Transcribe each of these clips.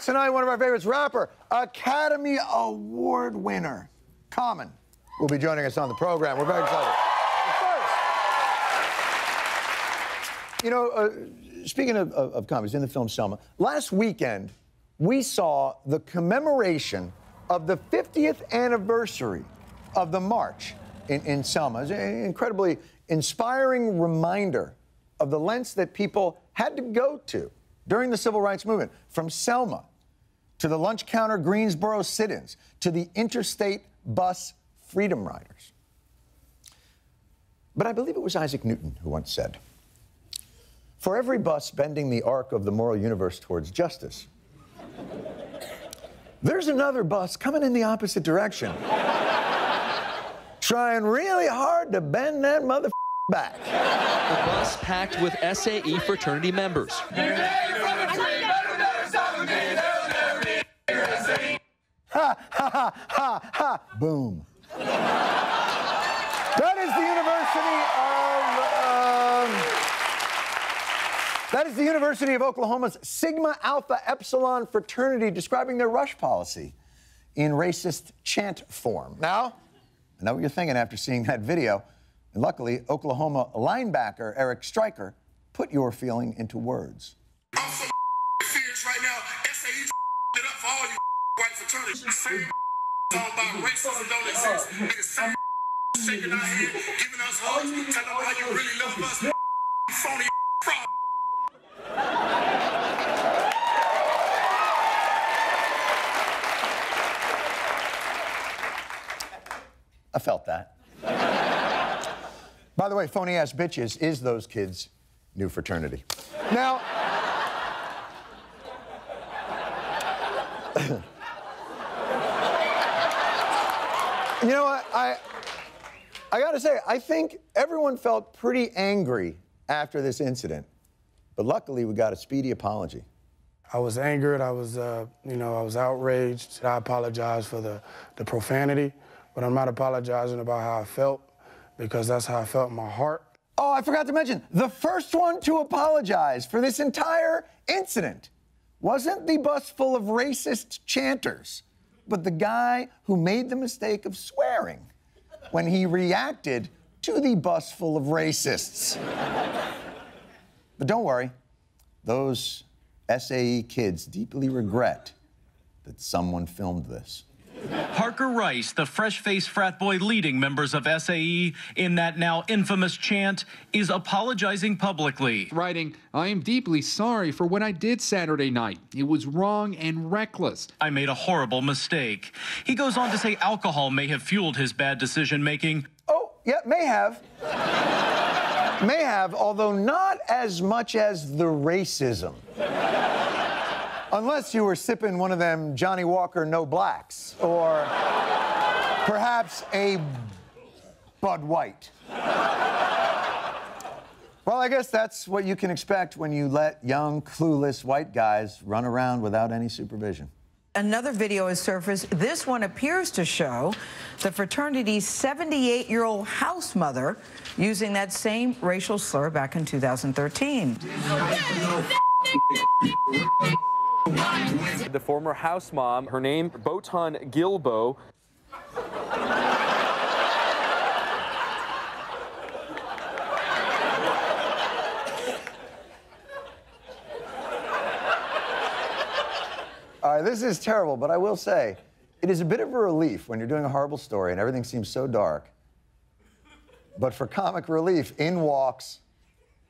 us tonight, one of our favorites, rapper, Academy Award winner, Common, will be joining us on the program. We're very excited. First, you know, speaking of comedies, in the film Selma, last weekend, we saw the commemoration of the 50th anniversary of the march in Selma. It's an incredibly inspiring reminder of the lengths that people had to go to during the civil rights movement, from Selma to the lunch counter Greensboro sit-ins to the interstate bus freedom riders. But I believe it was Isaac Newton who once said, "For every bus bending the arc of the moral universe towards justice, there's another bus coming in the opposite direction, trying really hard to bend that mother back." The bus packed with SAE fraternity members. Ha, ha, ha, ha, ha, boom. That is the University of Oklahoma's Sigma Alpha Epsilon fraternity describing their rush policy in racist chant form. Now, I know what you're thinking after seeing that video, and luckily, Oklahoma linebacker Eric Stryker put your feeling into words. I'm so fierce right now. SAE it up for all you white fraternities. Same talking about racism don't exist. Niggas same shaking our head, giving us hugs, telling them how you really love us. Phony fraud. I felt that. By the way, phony-ass bitches is those kids' new fraternity. Now, you know what? I gotta say, I think everyone felt pretty angry after this incident, but luckily we got a speedy apology. I was angered. I was, I was outraged. I apologize for the profanity, but I'm not apologizing about how I felt, because that's how I felt in my heart. Oh, I forgot to mention, the first one to apologize for this entire incident wasn't the bus full of racist chanters, but the guy who made the mistake of swearing when he reacted to the bus full of racists. But don't worry, those SAE kids deeply regret that someone filmed this. Parker Rice, the fresh-faced frat boy leading members of SAE in that now infamous chant, is apologizing publicly. Writing, "I am deeply sorry for what I did Saturday night. It was wrong and reckless. I made a horrible mistake." He goes on to say alcohol may have fueled his bad decision-making. Oh, yeah, may have. May have, although not as much as the racism. Unless you were sipping one of them Johnny Walker No Blacks, or perhaps a Bud White. Well, I guess that's what you can expect when you let young, clueless white guys run around without any supervision. Another video has surfaced. This one appears to show the fraternity's 78-year-old house mother using that same racial slur back in 2013. The former house mom, her name, Botan Gilbo. All right, this is terrible, but I will say, it is a bit of a relief when you're doing a horrible story and everything seems so dark. But for comic relief, in walks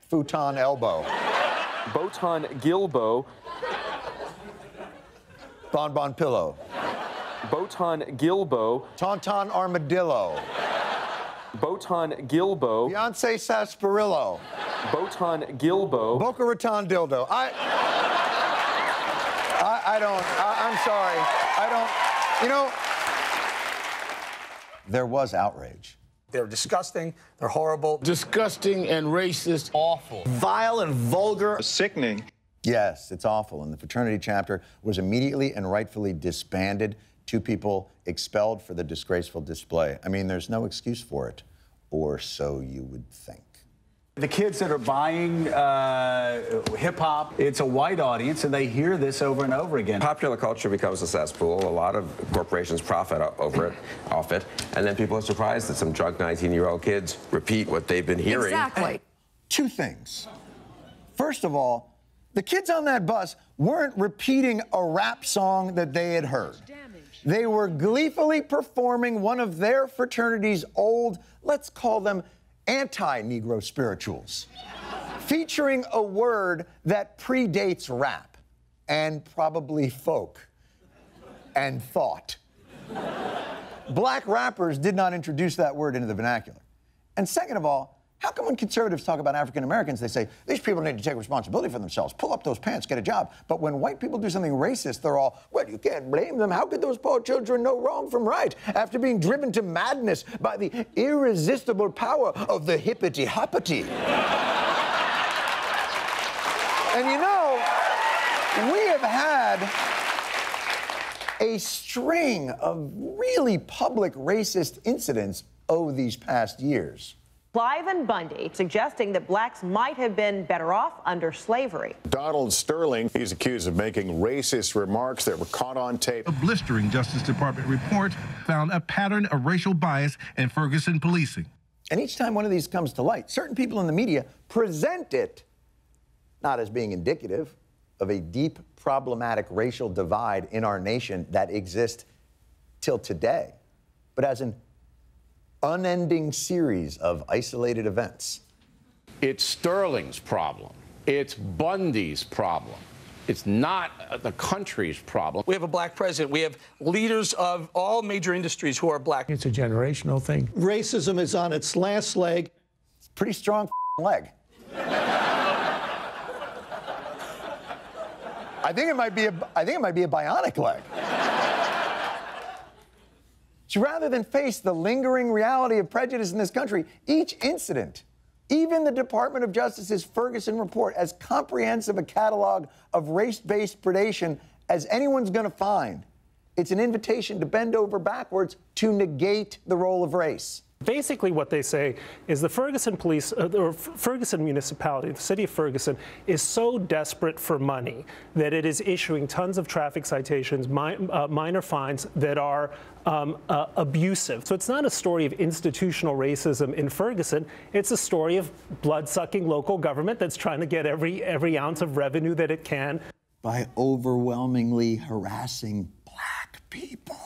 Futon Elbow. Botan Gilbo. Bon Bon Pillow. Botan Gilbo. Tauntaun Armadillo. Botan Gilbo. Beyonce Sarsaparilla. Botan Gilbo. Boca Raton Dildo. I'm sorry. There was outrage. They're disgusting, they're horrible. Disgusting and racist. Awful. Vile and vulgar. Sickening. Yes, it's awful. And the fraternity chapter was immediately and rightfully disbanded. 2 people expelled for the disgraceful display. I mean, there's no excuse for it, or so you would think. The kids that are buying hip-hop, it's a white audience, and they hear this over and over again. Popular culture becomes a cesspool. A lot of corporations profit off it, and then people are surprised that some drunk 19-year-old kids repeat what they've been hearing. Exactly. Two things. First of all, the kids on that bus weren't repeating a rap song that they had heard. They were gleefully performing one of their fraternity's old, let's call them anti-Negro spirituals, featuring a word that predates rap and probably folk and thought. Black rappers did not introduce that word into the vernacular. And second of all, how come when conservatives talk about African Americans, they say, these people need to take responsibility for themselves, pull up those pants, get a job. But when white people do something racist, they're all, well, you can't blame them. How could those poor children know wrong from right after being driven to madness by the irresistible power of the hippity-hoppity? And you know, we have had a string of really public racist incidents over these past years. Clive Bundy suggesting that blacks might have been better off under slavery. Donald Sterling, he's accused of making racist remarks that were caught on tape. A blistering Justice Department report found a pattern of racial bias in Ferguson policing. And each time one of these comes to light, certain people in the media present it not as being indicative of a deep, problematic racial divide in our nation that exists till today, but as an unending series of isolated events. It's Sterling's problem. It's Bundy's problem. It's not the country's problem. We have a black president. We have leaders of all major industries who are black. It's a generational thing. Racism is on its last leg. It's a pretty strong leg. I think it might be a bionic leg. So rather than face the lingering reality of prejudice in this country, each incident, even the Department of Justice's Ferguson report, as comprehensive a catalog of race-based predation as anyone's going to find, it's an invitation to bend over backwards to negate the role of race. Basically what they say is the Ferguson police, or Ferguson municipality, the city of Ferguson, is so desperate for money that it is issuing tons of traffic citations, minor fines that are abusive. So it's not a story of institutional racism in Ferguson. It's a story of blood-sucking local government that's trying to get every ounce of revenue that it can. By overwhelmingly harassing black people.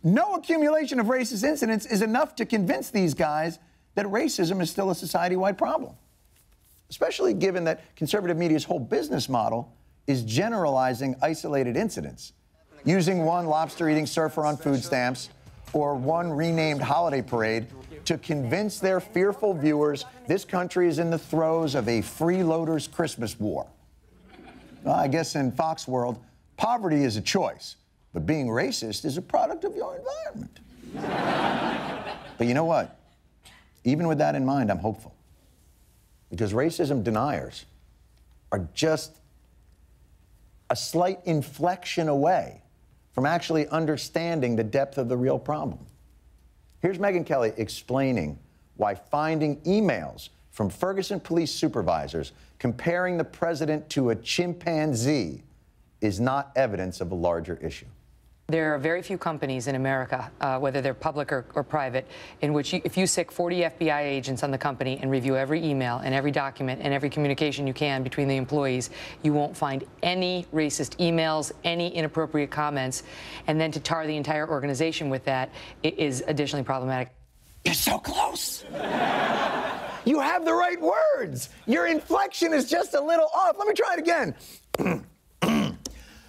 No accumulation of racist incidents is enough to convince these guys that racism is still a society-wide problem, especially given that conservative media's whole business model is generalizing isolated incidents, using one lobster-eating surfer on food stamps or one renamed holiday parade to convince their fearful viewers this country is in the throes of a freeloaders' Christmas war. Well, I guess in Fox world, poverty is a choice. But being racist is a product of your environment. But you know what? Even with that in mind, I'm hopeful. Because racism deniers are just a slight inflection away from actually understanding the depth of the real problem. Here's Megyn Kelly explaining why finding emails from Ferguson police supervisors comparing the president to a chimpanzee is not evidence of a larger issue. There are very few companies in America, whether they're public or private, in which if you stick 40 FBI agents on the company and review every email and every document and every communication you can between the employees, you won't find any racist emails, any inappropriate comments, and then to tar the entire organization with that is additionally problematic. You're so close. You have the right words. Your inflection is just a little off. Let me try it again.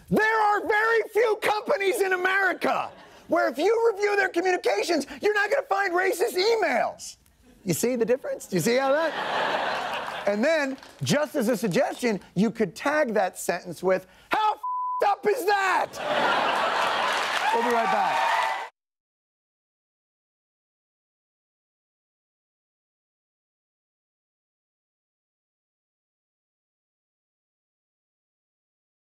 There are very few companies in America where if you review their communications, you're not going to find racist emails. You see the difference? Do you see how that? And then, just as a suggestion, you could tag that sentence with, how f***ed up is that? We'll be right back.